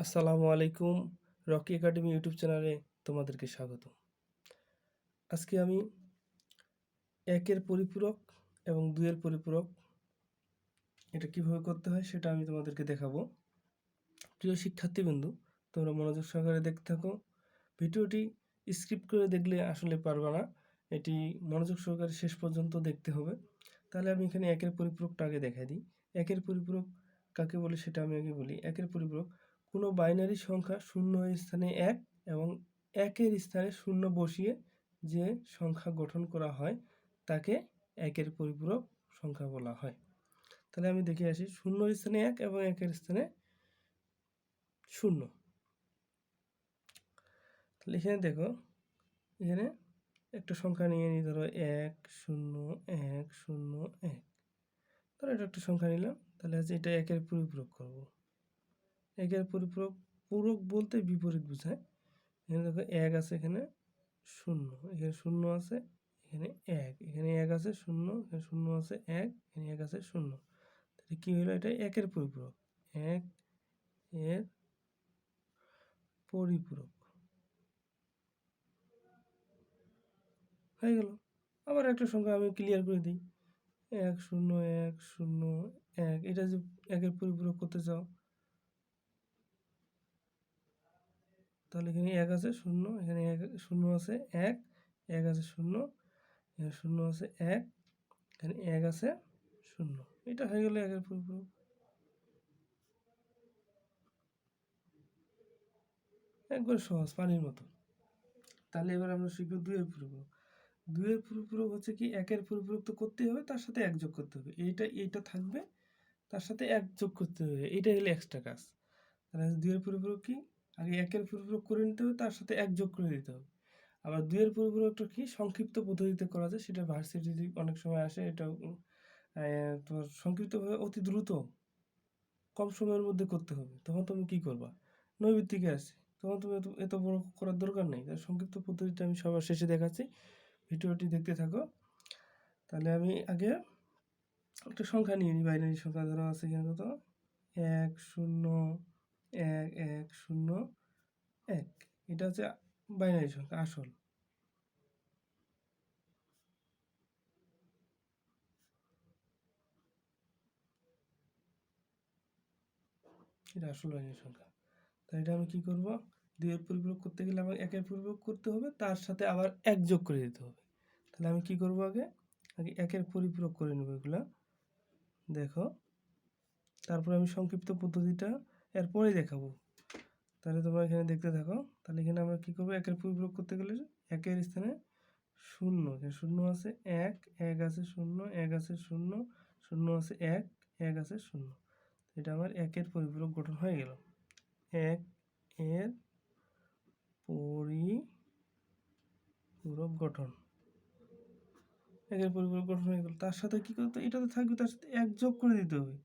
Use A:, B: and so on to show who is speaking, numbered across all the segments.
A: আসসালামু আলাইকুম। Rocky academy YouTube চ্যানেলে তোমাদেরকে স্বাগত। আজকে আমি ১ এর পরিপূরক এবং ২ এর পরিপূরক এটা কিভাবে করতে হয় সেটা আমি তোমাদেরকে দেখাবো। প্রিয় শিক্ষার্থীবৃন্দু, তোমরা মনোযোগ সহকারে দেখতে থাকো। ভিডিওটি স্কিপ করে দেখলে আসলে পারবে না। এটি মনোযোগ সহকারে শেষ পর্যন্ত দেখতে হবে। তাহলে আমি এখানে ১ এর পরিপূরকটা আগে দেখাই দিই। ১ এর পরিপূরক কাকে বলে সেটা আমি আগে বলি। ১ এর পরিপূরক কোনো বাইনারি সংখ্যা ০ এর স্থানে ১ এবং ১ এর স্থানে ০ বসিয়ে যে সংখ্যা গঠন করা হয় তাকে ১ এর পরিপূরক সংখ্যা বলা হয়। তাহলে আমি দেখে আসি ০ এর স্থানে ১ এবং ১ এর স্থানে ০। তাহলে এখানে দেখো, এখানে একটা সংখ্যা নিয়ে নিই, ধরো ১ ০ ১ ০ ১। ধরো এটা একটা সংখ্যা নিলাম। তাহলে হচ্ছে এটা ১ এর পরিপূরক করব। ১ এর পরিপূরক, পূরক বলতে বিপরীত বোঝায়। এখানে দেখো ১ আছে, এখানে ০, এখানে ০ আছে, এখানে ১, এখানে ১ আছে ০, এখানে ০ আছে ১, এখানে ১ আছে ০। তাহলে কি হলো, এটা ১ এর পরিপূরক। ১ এর পরিপূরক হয়ে গেল। আবার একটা সংখ্যা আমি ক্লিয়ার করে দিই। ১ ০ ১ ০ ১, এটা যে ১ এর পরিপূরক করতে চাও, তাহলে এখানে ১ আছে ০, এখানে ০ আছে ১, ১ আছে ০, এখানে ০ আছে ১, এখানে ১ আছে ০। এটা হয়ে গেল ১ এর পরিপূরক। একবারে সহজ, পানির মতো। তাহলে এবার আমরা শিখব ২ এর পরিপূরক। ২ এর পরিপূরক হচ্ছে কি, ১ এর পরিপূরক তো করতেই হবে, তার সাথে ১ যোগ করতে হবে। এইটা থাকবে, তার সাথে ১ যোগ করতে হবে। এইটাই হলো এক্সট্রা কাজ। তাহলে ২ এর পরিপূরক কি, আগে ১ এর পরিপূরক করে নিতে হবে, তার সাথে ১ যোগ করে দিতে হবে। আবার ২ এর পরিপূরকটা কি সংক্ষিপ্ত পদ্ধতিতে করা যায়, সেটা ভার্সিটিতে অনেক সময় আসে। এটাও তোমার সংক্ষিপ্তভাবে অতি দ্রুত কম সময়ের মধ্যে করতে হবে। তখন তুমি কি করবা, নৈমিত্তিকে আসে, তখন তুমি এত বড় করার দরকার নেই। তাই সংক্ষিপ্ত পদ্ধতিটা আমি সবার শেষে দেখাচ্ছি, ভিডিওটি দেখতে থাকো। তাহলে আমি আগে একটা সংখ্যা নিয়ে নিই, বাইনারি সংখ্যা। ধরো আছে এখানে কত, ১ ০ ১ ১ ০ ১। এটা হচ্ছে বাইনারি সংখ্যা, আসল। এটা আসল বাইনারি সংখ্যা। তাই এটা আমি কি করব, ২ এর পরিপূরক করতে গেলে আমার ১ এর পরিপূরক করতে হবে, তার সাথে আবার ১ যোগ করে দিতে হবে। তাহলে আমি কি করব, আগে ১ এর পরিপূরক করে নেব এগুলা, দেখো। তারপরে আমি সংক্ষিপ্ত পদ্ধতিটা এরপরেই দেখাবো। তাহলে তোমরা এখানে দেখতে থাকো। তাহলে এখানে আমরা কি করব, ১ এর পরিপূরক করতে গেলে ১ এর স্থানে ০, এখানে ০ আছে ১, ১ আছে ০, ১ আছে ০, ০ আছে ১, ১ আছে ০। এটা আমার ১ এর পরিপূরক গঠন হয়ে গেল। ১ এর পরিপূরক গঠন, ১ এর পরিপূরক গঠন হয়ে গেল। তার সাথে কি করতে, এটা তো থাকবে, তার সাথে ১ যোগ করে দিতে হবে।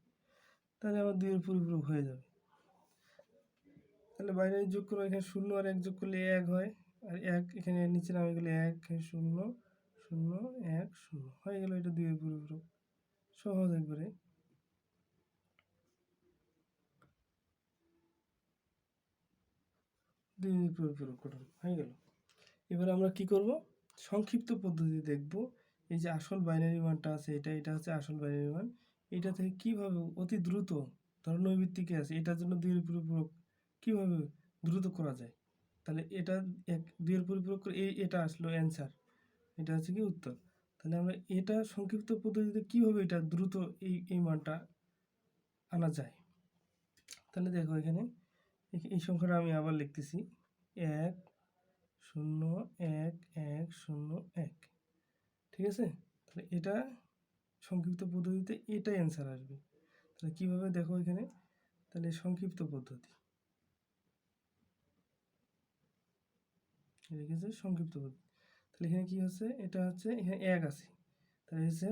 A: তাহলে আমার ২ এর পরিপূরক হয়ে যাবে। তাহলে বাইনারি যোগ করবো, এখানে ০ আর ১ যোগ করলে ১ হয়, আর ১ এখানে নিচে নামে গেলে ১, ০ ০ ১ ০ হয়ে গেল। এটা ২ এর পরিপূরক, সহজ একবারে। ২ এর পরিপূরক গঠন হয়ে গেল। এবার আমরা কি করব, সংক্ষিপ্ত পদ্ধতি দেখব। এই যে আসল বাইনারি মানটা আছে, এটা হচ্ছে আসল বাইনারি মান। এটা থেকে কিভাবে অতি দ্রুত, ধরো নৈমিত্তিকে আছে, এটার জন্য ২ এর পরিপূরক কিভাবে দ্রুত করা যায়। তাহলে এটা ২ এর পরিপূরক করে এটা আসলো অ্যান্সার, এটা হচ্ছে কি উত্তর। তাহলে আমরা এটা সংক্ষিপ্ত পদ্ধতিতে কিভাবে এটা দ্রুত এই মানটা আনা যায়। তাহলে দেখো, এখানে এই সংখ্যাটা আমি আবার লিখতেছি, ১ ০ ১ ১ ০ ১। ঠিক আছে, তাহলে এটা সংক্ষিপ্ত পদ্ধতিতে এটাই অ্যান্সার আসবে। তাহলে কীভাবে, দেখো এখানে, তাহলে সংক্ষিপ্ত পদ্ধতি লিখেছে, সংক্ষিপ্ত পদ্ধতি। তাহলে এখানে কী হচ্ছে, এটা হচ্ছে এখানে ১ আছে, তাহলে হচ্ছে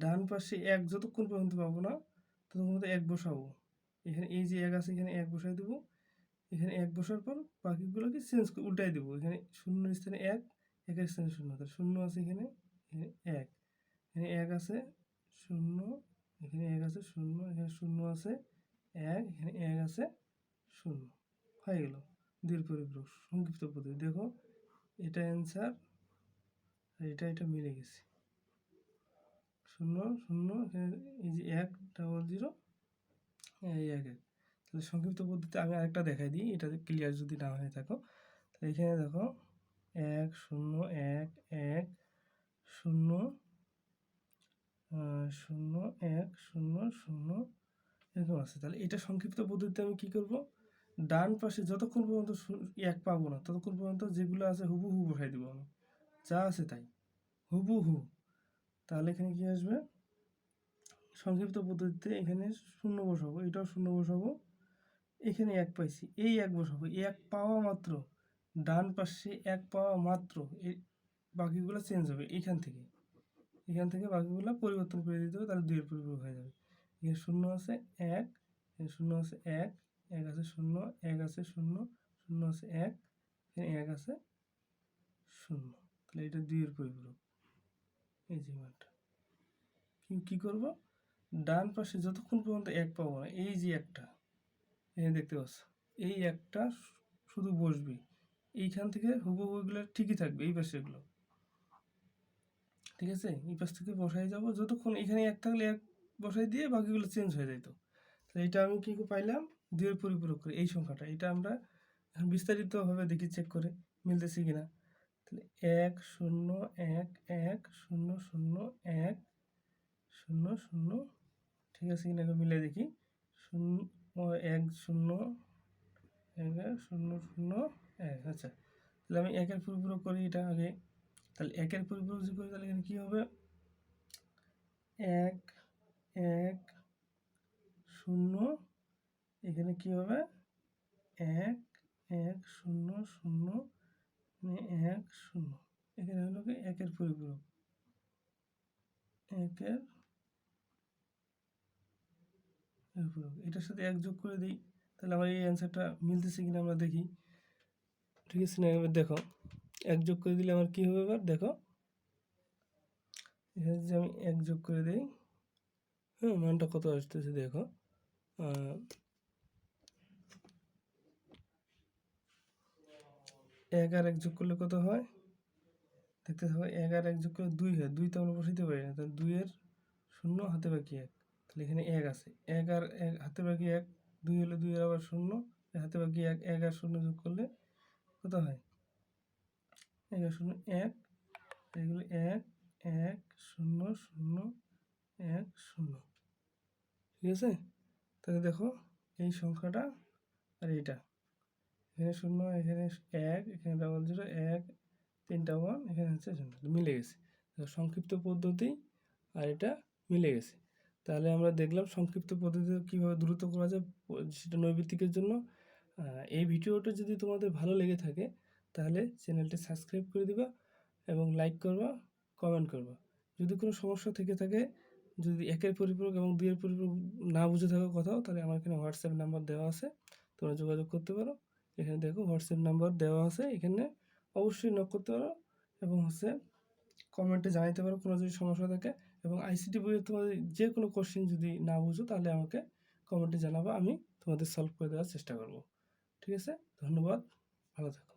A: ডান পাশে ১ যতক্ষণ পর্যন্ত পাবো না ততক্ষণ পর্যন্ত ১ বসাবো। এখানে এই যে ১ আছে, এখানে ১ বসাই দেবো। এখানে ১ বসার পর বাকিগুলোকে চেঞ্জ করে উল্টাই দেবো। এখানে ০ স্থানে ১, ১ এর স্থানে ০, তাহলে ০ আছে এখানে, এখানে ১, এখানে ১ আছে ০, এখানে ১ আছে ০, এখানে ০ আছে ১, এখানে ১ আছে ০। হয়ে গেল দুইয়ের পরিপূরক সংক্ষিপ্ত পদ্ধতি। দেখো এটা অ্যান্সার, এটা মিলে গেছে। 0 0 এখানে এই যে 1 0 এই 1 1। তাহলে সংক্ষিপ্ত পদ্ধতি আমি আরেকটা দেখাই দিই, এটা ক্লিয়ার যদি না হয়ে থাকো। তাহলে এখানে দেখো 1 0 1 1 0 0 1 0 0 এরকম আছে। তাহলে এটা সংক্ষিপ্ত পদ্ধতিতে আমি কি করব, ডান পাশে যতক্ষণ পর্যন্ত 1 পাবো না ততক্ষণ পর্যন্ত যেগুলো আছে হুবহু বসাই দিব আমি, যা আছে তাই হুবহু। তাহলে এখানে কি আসবে, সংক্ষিপ্ত পদ্ধতিতে এখানে 0 বসাবো, এটাও 0 বসাবো, এখানে 1 পাইছি, এই 1 বসাবো, 1 পাওয়া মাত্র ডান পাশে 1 পাওয়া মাত্র এই বাকিগুলো চেঞ্জ হবে এখান থেকে বাকিগুলো পরিবর্তন করে দিতে হবে, তাহলে 2 এর পরিপূরক হয়ে যাবে। এখানে 0 আছে 1, এখানে 0 আছে 1, 1 আছে 0, 1 আছে 0, 0 আছে 1, এখানে 1 আছে 0। তাহলে এটা 2 এর পরিপূরক, এই যে মানটা। কি করব, ডান পাশে যতক্ষণ পর্যন্ত 1 পাবো না, এই যে একটা এখানে দেখতে পাচ্ছ, এই একটা শুধু বসবে, এইখান থেকে হুবহু এগুলো ঠিকই থাকবে, এই পাশেগুলো ঠিক আছে। এই পাশ থেকে বসাই যাব, যতক্ষণ এখানে 1 থাকলে 1 বসাই দিয়ে বাকিগুলো চেঞ্জ হয়ে যেত। তাহলে এটা আমি কি পাইলাম, 2 এর পরিপূরক করে এই সংখ্যাটা। এটা আমরা বিস্তারিতভাবে দেখি চেক করে মিলতেছে কিনা। তাহলে 1 0 1 1 0 0 1 0 0, ঠিক আছে কিনা মিলে দেখি। 0 1 0 1 0 0 1, আচ্ছা। তাহলে আমি 1 এর পরিপূরক করি এটা আগে। তাহলে 1 এর পরিপূরক যদি করি তাহলে এখানে কী হবে, 1 1 0, এখানে কি হবে 1 1 0 0 1 0, এখানে হলো কি 1 এর পরিপূরক, 1 এর পরিপূরক। এটার সাথে 1 যোগ করে দিই, তাহলে আমার এই অ্যান্সারটা মিলতেছে কিনা আমরা দেখি, ঠিক আছে না। এবার দেখো 1 যোগ করে দিলে আমার কি হবে, এবার দেখো এখানে যদি আমি 1 যোগ করে দিই, হ্যাঁ মানটা কত আসতেছে দেখো, 1 আর 1 যোগ করলে কত হয় দেখতে থাকো, 1 আর 1 যোগ করলে 2 হয়, 2 তো আমরা বসাইতে পারি না, তাহলে 2 এর 0 হাতে বাকি 1, তাহলে এখানে 1 আছে, 1 আর 1 হাতে বাকি 1, 2 হলে 2 এর আবার 0, হাতে বাকি 1, 1 আর 0 যোগ করলে কত হয়, 1 আর 0 1, এগুলো 1 1 0 0 1 0, ঠিক আছে। তাহলে দেখো এই সংখ্যাটা আর এইটা, এখানে 0 এখানে 1, এখানে 0 1 3টা 1, এখানে হচ্ছে 0, মিলে গেছে। সংক্ষিপ্ত পদ্ধতি আর এটা মিলে গেছে। তাহলে আমরা দেখলাম সংক্ষিপ্ত পদ্ধতিতে কীভাবে দ্রুত করা যায়, সেটা নৈর্ব্যক্তিকের জন্য। এই ভিডিওটা যদি তোমাদের ভালো লেগে থাকে তাহলে চ্যানেলটি সাবস্ক্রাইব করে দিবা এবং লাইক করবা, কমেন্ট করবা। যদি কোনো সমস্যা থেকে থাকে, যদি 1 এর পরিপূরক এবং 2 এর পরিপূরক না বুঝে থাকো কোথাও, তাহলে আমার এখানে হোয়াটসঅ্যাপ নাম্বার দেওয়া আছে, তোমরা যোগাযোগ করতে পারো। এখানে দেখো হোয়াটসঅ্যাপ নাম্বার দেওয়া আছে, এখানে অবশ্যই নক করতে পারো এবং কমেন্টে জানাতে পারো কোনো যদি সমস্যা থাকে। এবং আইসিটি বইয়ের তোমাদের যে কোনো কোশ্চেন যদি না বুঝো তাহলে আমাকে কমেন্টে জানাবো, আমি তোমাদের সলভ করে দেওয়ার চেষ্টা করব। ঠিক আছে, ধন্যবাদ, ভালো থাকো।